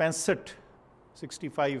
65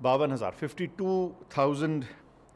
52,000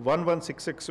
1166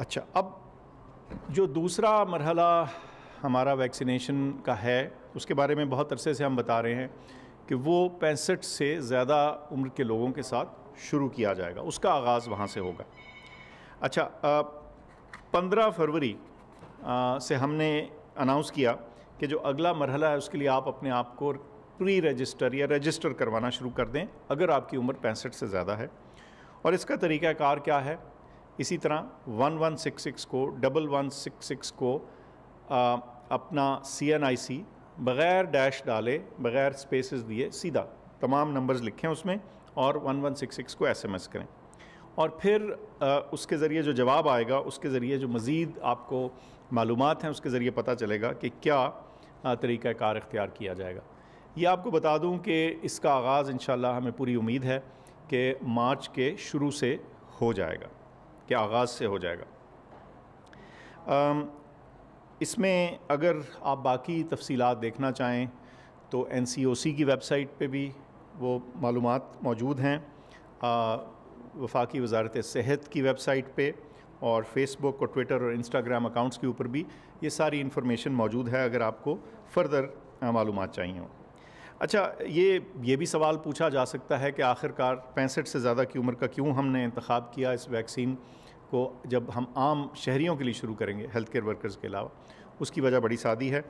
اچھا، اب جو دوسرا مرحلہ ہمارا ویکسینیشن کا ہے اس کے بارے میں بہت عرصے سے ہم بتا رہے ہیں کہ وہ 65 سے زیادہ عمر کے لوگوں کے ساتھ شروع کیا جائے گا، اس کا آغاز وہاں سے ہوگا۔ اچھا، 15 فروری سے ہم نے اناؤنس کیا کہ جو اگلا مرحلہ ہے اس کے لیے آپ اپنے آپ کو پری رجسٹر یا رجسٹر کروانا شروع کر دیں اگر آپ کی عمر 65 سے زیادہ ہے۔ اور اس کا طریقہ کار کیا ہے؟ اسی طرح 1166 کو 1166 کو اپنا CNIC بغیر ڈیش ڈالے، بغیر سپیسز دیے، سیدھا تمام نمبرز لکھیں اس میں اور 1166 کو SMS کریں، اور پھر اس کے ذریعے جو جواب آئے گا اس کے ذریعے جو مزید آپ کو معلومات ہیں اس کے ذریعے پتہ چلے گا کہ کیا طریقہ کار اختیار کیا جائے گا۔ یہ آپ کو بتا دوں کہ اس کا آغاز انشاءاللہ ہمیں پوری امید ہے کہ مارچ کے شروع سے ہو جائے گا، کہ آغاز سے ہو جائے گا۔ اس میں اگر آپ باقی تفصیلات دیکھنا چاہیں تو NCOC کی ویب سائٹ پہ بھی وہ معلومات موجود ہیں، وفاقی وزارت صحت کی ویب سائٹ پہ، اور فیس بک اور ٹویٹر اور انسٹاگرام اکاؤنٹس کے اوپر بھی یہ ساری انفارمیشن موجود ہے اگر آپ کو فردر معلومات چاہیے ہوں۔ اچھا، یہ بھی سوال پوچھا جا سکتا ہے کہ آخر کار 65 سے زیادہ کی عمر کا کیوں ہم نے انتخاب کیا اس ویکسین کو جب ہم عام شہریوں کے لیے شروع کریں گے، ہیلتھ کیئر ورکرز کے علاوہ؟ اس کی وجہ بڑی سادی ہے۔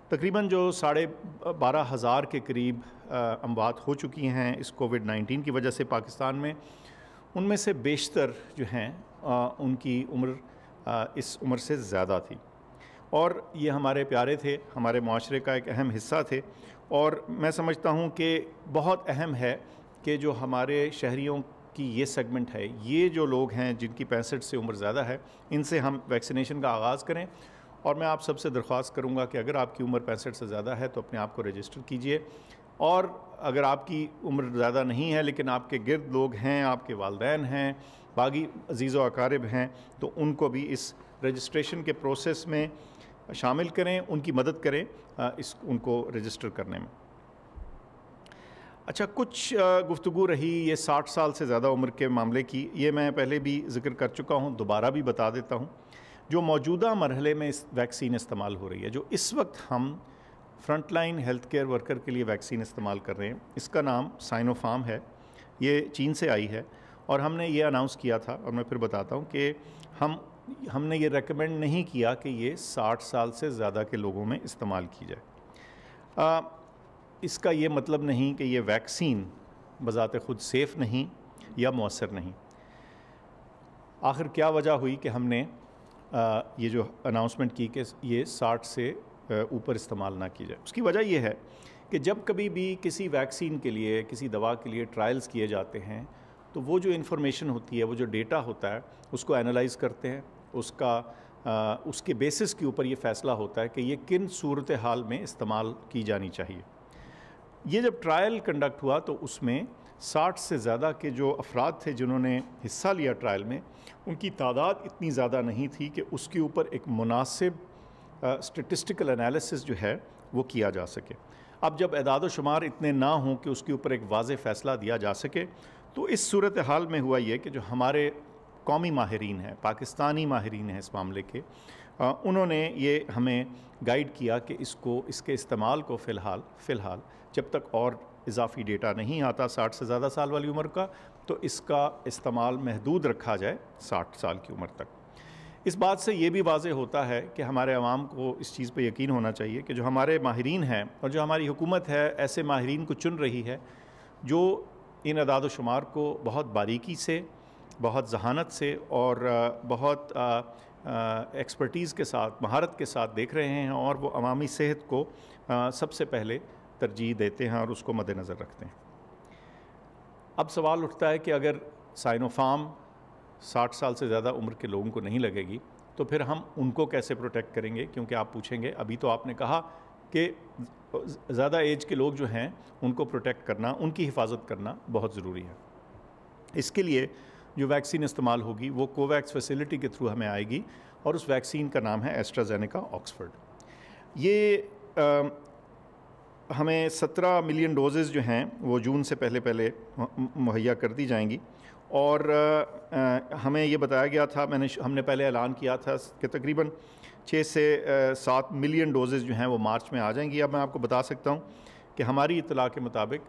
تقریباً جو 12,500 کے قریب اموات ہو چکی ہیں اس کووڈ-19 کی وجہ سے پاکستان میں، ان میں سے بیشتر جو ہیں ان کی عمر اس عمر سے زیادہ تھی، اور یہ ہمارے پیارے تھے، ہمارے معاشرے کا ایک اہم حصہ تھے، اور میں سمجھتا ہوں کہ بہت اہم ہے کہ جو ہمارے شہریوں کی یہ سیگمنٹ ہے، یہ جو لوگ ہیں جن کی 65 سے عمر زیادہ ہے، ان سے ہم ویکسینیشن کا آغاز کریں۔ اور میں آپ سب سے درخواست کروں گا کہ اگر آپ کی عمر 65 سے زیادہ ہے تو اپنے آپ کو رجسٹر کیجئے، اور اگر آپ کی عمر زیادہ نہیں ہے لیکن آپ کے گرد لوگ ہیں، آپ کے والدین ہیں، باقی عزیز و اقارب ہیں، تو ان کو بھی اس رجسٹریشن کے پروسیس میں شامل کریں، ان کی مدد کریں ان کو رجسٹر کرنے میں۔ اچھا، کچھ گفتگو رہی یہ 60 سال سے زیادہ عمر کے معاملے کی، یہ میں پہلے بھی ذکر کر چکا ہوں، دوبارہ بھی بتا دیتا ہوں۔ جو موجودہ مرحلے میں ویکسین استعمال ہو رہی ہے، جو اس وقت ہم front line health care worker کے لیے ویکسین استعمال کر رہے ہیں، اس کا نام سائنوفارم ہے، یہ چین سے آئی ہے، اور ہم نے یہ اناؤنس کیا تھا، اور میں پھر بتاتا ہوں کہ ہم نے یہ ریکمینڈ نہیں کیا کہ یہ 60 سال سے زیادہ کے لوگوں میں استعمال کی جائے۔ اس کا یہ مطلب نہیں کہ یہ ویکسین بذات خود سیف نہیں یا مؤثر نہیں۔ آخر کیا وجہ ہوئی کہ ہم نے یہ جو اناؤنسمنٹ کی کہ یہ 60 سے اوپر استعمال نہ کی جائے؟ اس کی وجہ یہ ہے کہ جب کبھی بھی کسی ویکسین کے لیے، کسی دوا کے لیے ٹرائلز کیے جاتے ہیں تو وہ جو انفارمیشن ہوتی ہے، وہ جو ڈیٹا ہوتا ہے، اس کو اینالائز کرتے ہیں، اس کے بیسس کے اوپر یہ فیصلہ ہوتا ہے کہ یہ کن صورتحال میں استعمال کی جانی چاہیے۔ یہ جب ٹرائل کنڈکٹ ہوا تو اس میں 60 سے زیادہ کے جو افراد تھے جنہوں نے حصہ لیا ٹرائل میں، ان کی تعداد اتنی زیادہ نہیں تھی کہ اس کے اوپر ایک مناسب اسٹیٹسٹیکل انالیسس جو ہے وہ کیا جا سکے۔ اب جب اعداد و شمار اتنے نہ ہوں کہ اس کے اوپر ایک واضح فیصلہ دیا جا سکے، تو اس صورتحال میں ہوا یہ کہ جو ہمارے قومی ماہرین ہیں، پاکستانی ماہرین ہیں اس معاملے کے، انہوں نے یہ ہمیں گائیڈ کیا کہ اس کے استعمال کو فی الحال جب تک اور اضافی ڈیٹا نہیں آتا 60 سے زیادہ سال والی عمر کا، تو اس کا استعمال محدود رکھا جائے 60 سال کی عمر تک۔ اس بات سے یہ بھی واضح ہوتا ہے کہ ہمارے عوام کو اس چیز پہ یقین ہونا چاہیے کہ جو ہمارے ماہرین ہیں اور جو ہماری حکومت ہے ایسے ماہرین کو چن رہی ہے جو ان اعداد و شمار کو بہت باریکی سے، بہت ذہانت سے اور بہت ایکسپرٹیز کے ساتھ، مہارت کے ساتھ دیکھ رہے ہیں، اور وہ عوامی صحت کو سب سے پہلے ترجیح دیتے ہیں اور اس کو مد نظر رکھتے ہیں۔ اب سوال اٹھتا ہے کہ اگر سائنوفارم 60 سال سے زیادہ عمر کے لوگوں کو نہیں لگے گی تو پھر ہم ان کو کیسے پروٹیکٹ کریں گے؟ کیونکہ آپ پوچھیں گے ابھی تو آپ نے کہا کہ زیادہ ایج کے لوگ جو ہیں ان کو پروٹیکٹ کرنا، ان کی حفاظت کرنا بہت ضروری ہے۔ اس کے لیے جو ویکسین استعمال ہوگی وہ کوویکس فیسلٹی کے تھرو ہمیں آئے گی، اور اس ویکسین کا نام ہے ایسٹرازینیکا آکسفورڈ۔ یہ ہمیں 17 ملین ڈوزز جو ہیں وہ جون سے پہلے مہیا کر دی جائیں گی، اور ہمیں یہ بتایا گیا تھا، ہم نے پہلے اعلان کیا تھا کہ تقریباً 6 سے 7 ملین ڈوزز جو ہیں وہ مارچ میں آ جائیں گی۔ اب میں آپ کو بتا سکتا ہوں کہ ہماری اطلاع کے مطابق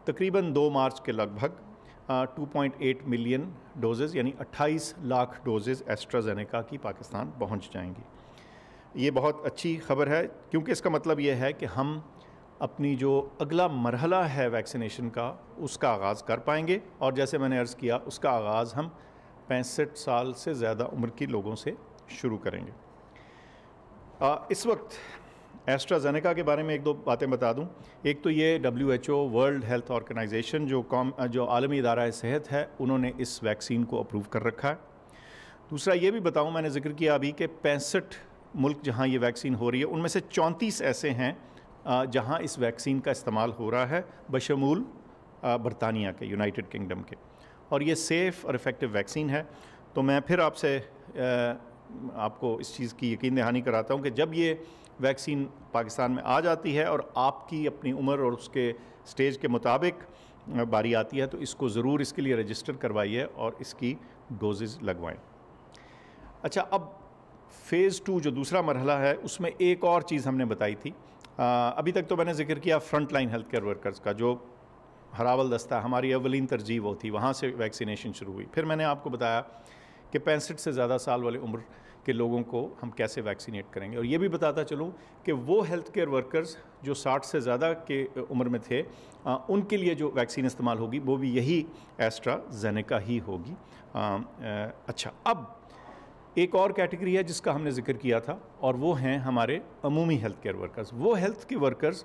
تقریباً 2 مارچ کے لگ بھگ 2.8 ملین ڈوزز یعنی 28 لاکھ ڈوزز ایسٹرازینیکا کی پاکستان پہنچ جائیں گی۔ یہ بہت اچھی خبر ہے، کیونکہ اس کا مطلب یہ ہے کہ ہم اپنی جو اگلا مرحلہ ہے ویکسینیشن کا اس کا آغاز کر پائیں گے، اور جیسے میں نے عرض کیا اس کا آغاز ہم 65 سال سے زیادہ عمر کے لوگوں سے شروع کریں گے۔ اس وقت ایسٹرازینیکا کے بارے میں 1-2 باتیں بتا دوں۔ ایک تو یہ WHO ورلڈ ہیلتھ آرگنائزیشن جو عالمی ادارہ صحت ہے، انہوں نے اس ویکسین کو اپروو کر رکھا ہے۔ دوسرا یہ بھی بتاؤں، میں نے ذکر کیا ابھی کہ 65 ملک جہاں یہ ویکسین ہو رہی ہے، ان میں سے 34 ایسے ہیں جہاں اس ویکسین کا استعمال ہو رہا ہے، بشمول برطانیہ کے، یونائٹڈ کنگڈم کے، اور یہ سیف اور افیکٹو ویکسین ہے۔ تو میں پھر آپ کو اس چیز کی یقین دہانی کراتا ہوں کہ جب یہ ویکسین پاکستان میں آ جاتی ہے اور آپ کی اپنی عمر اور اس کے سٹیج کے مطابق باری آتی ہے تو اس کو ضرور اس کے لیے رجسٹر کروائیے اور اس کی ڈوزز لگوائیں۔ اچھا، اب فیز 2 جو دوسرا مرحلہ ہے، اس میں ایک اور چیز ہم نے بتائی تھی۔ ابھی تک تو میں نے ذکر کیا front line health care workers کا، جو ہراول دستہ ہماری اولین ترجیح وہ تھی، وہاں سے ویکسینیشن شروع ہوئی۔ پھر میں نے آپ کو بتایا کہ 65 سے زیادہ سال والے عمر کے لوگوں کو ہم کیسے ویکسینیٹ کریں گے، اور یہ بھی بتاتا چلوں کہ وہ ہیلتھ کیئر ورکرز جو 60 سے زیادہ کے عمر میں تھے، ان کے لیے جو ویکسین استعمال ہوگی وہ بھی یہی ایسٹرازینیکا ہی ہوگی۔ اچھا، اب ایک اور کیٹیگری ہے جس کا ہم نے ذکر کیا تھا، اور وہ ہیں ہمارے عمومی ہیلتھ کیئر ورکرز، وہ ہیلتھ کے ورکرز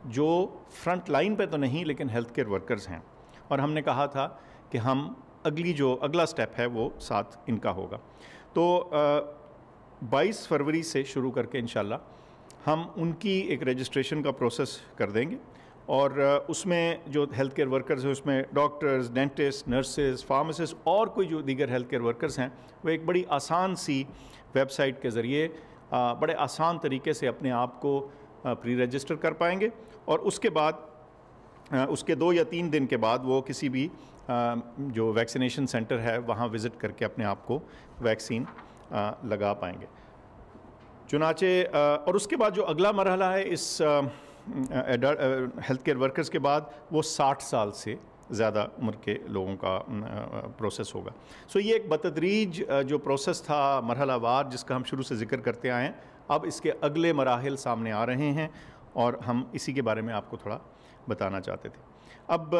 جو فرنٹ لائن پہ تو نہیں لیکن ہیلتھ کیئر ورکرز ہیں، اور ہم نے کہا تھا کہ ہم اگلا سٹیپ ہے وہ ساتھ ان کا ہوگا۔ تو 22 فروری سے شروع کر کے انشاءاللہ ہم ان کی ایک رجسٹریشن کا پروسیس کر دیں گے، اور اس میں جو ہیلتھ کیئر ورکرز ہیں اس میں ڈاکٹرز، ڈینٹسٹ، نرسز، فارماسسٹ اور کوئی جو دیگر ہیلتھ کیئر ورکرز ہیں وہ ایک بڑی آسان سی ویب سائٹ کے ذریعے بڑے آسان طریقے سے اپنے آپ کو پری رجسٹر کر پائیں گے، اور اس کے بعد اس کے 2 یا 3 دن کے بعد وہ کسی بھی جو ویکسینیشن سینٹر ہے وہاں وزٹ کر کے اپنے آپ کو ویکسین لگا پائیں گے۔ چنانچہ اور اس کے بعد جو اگلا مرحلہ ہے اس ہیلتھ کیئر ورکرز کے بعد، وہ 60 سال سے زیادہ عمر کے لوگوں کا پروسیس ہوگا۔ سو یہ ایک بتدریج جو پروسیس تھا مرحلہ وار جس کا ہم شروع سے ذکر کرتے آئے ہیں، اب اس کے اگلے مراحل سامنے آ رہے ہیں اور ہم اسی کے بارے میں آپ کو تھوڑا بتانا چاہتے تھے۔ اب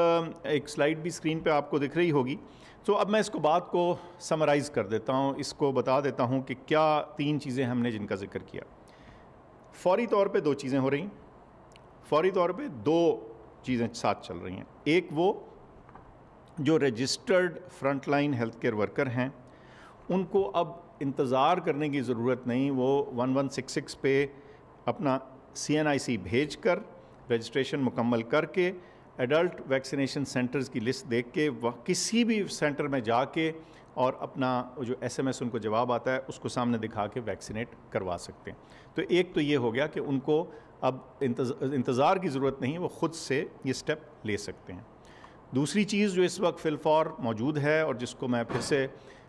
ایک سلائیڈ بھی اسکرین پہ آپ کو دکھ رہی ہوگی، تو اب میں اس کو بات کو سمرائز کر دیتا ہوں، اس کو بتا دیتا ہوں کہ کیا 3 چیزیں ہم نے جن کا ذکر کیا۔ فوری طور پہ 2 چیزیں ہو رہی ہیں، فوری طور پہ 2 چیزیں ساتھ چل رہی ہیں۔ ایک وہ جو registered front line health care worker ہیں ان کو اب انتظار کرنے کی ضرورت نہیں، وہ 1166 پہ اپنا CNIC بھیج کر رجسٹریشن مکمل کر کے ایڈلٹ ویکسینیشن سینٹرز کی لسٹ دیکھ کے کسی بھی سینٹر میں جا کے اور اپنا جو SMS ان کو جواب آتا ہے اس کو سامنے دکھا کے ویکسینیٹ کروا سکتے ہیں۔ تو ایک تو یہ ہو گیا کہ ان کو اب انتظار کی ضرورت نہیں، وہ خود سے یہ سٹیپ لے سکتے ہیں۔ دوسری چیز جو اس وقت فی الفور موجود ہے اور جس کو میں پھر سے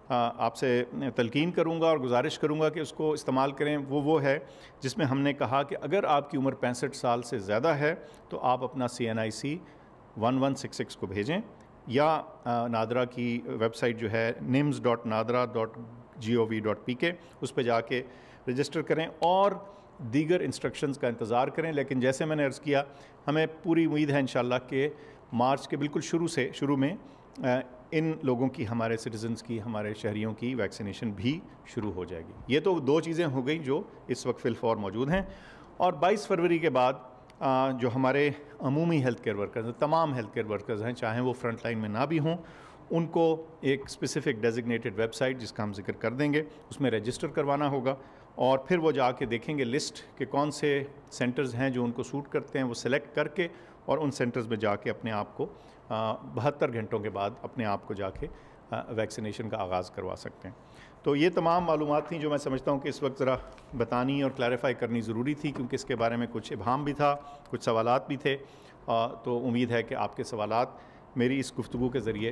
آپ سے تلقین کروں گا اور گزارش کروں گا کہ اس کو استعمال کریں، وہ ہے جس میں ہم نے کہا کہ اگر آپ کی عمر 65 سال سے زیادہ ہے تو آپ اپنا CNIC 1166 کو بھیجیں، یا نادرا کی ویب سائٹ جو ہے nims.nadra.gov.pk اس پہ جا کے رجسٹر کریں اور دیگر انسٹرکشنز کا انتظار کریں۔ لیکن جیسے میں نے عرض کیا، ہمیں پوری امید ہے انشاءاللہ کہ مارچ کے بالکل شروع میں ان لوگوں کی، ہمارے سٹیزنز کی، ہمارے شہریوں کی ویکسینیشن بھی شروع ہو جائے گی۔ یہ تو 2 چیزیں ہو گئیں جو اس وقت فی الفور موجود ہیں، اور 22 فروری کے بعد جو ہمارے عمومی ہیلتھ کیئر ورکرز ہیں، تمام ہیلتھ کیئر ورکرز ہیں چاہے وہ فرنٹ لائن میں نہ بھی ہوں، ان کو ایک اسپیسیفک ڈیزگنیٹڈ ویب سائٹ جس کا ہم ذکر کر دیں گے اس میں رجسٹر کروانا ہوگا، اور پھر وہ جا کے دیکھیں گے لسٹ کہ کون سے سینٹرز ہیں جو ان کو سوٹ کرتے ہیں، وہ سلیکٹ کر کے اور ان سینٹرز میں جا کے اپنے آپ کو 72 گھنٹوں کے بعد اپنے آپ کو جا کے ویکسینیشن کا آغاز کروا سکتے ہیں۔ تو یہ تمام معلومات تھیں جو میں سمجھتا ہوں کہ اس وقت ذرا بتانی اور کلیریفائی کرنی ضروری تھی، کیونکہ اس کے بارے میں کچھ ابہام بھی تھا، کچھ سوالات بھی تھے، تو امید ہے کہ آپ کے سوالات میری اس گفتگو کے ذریعے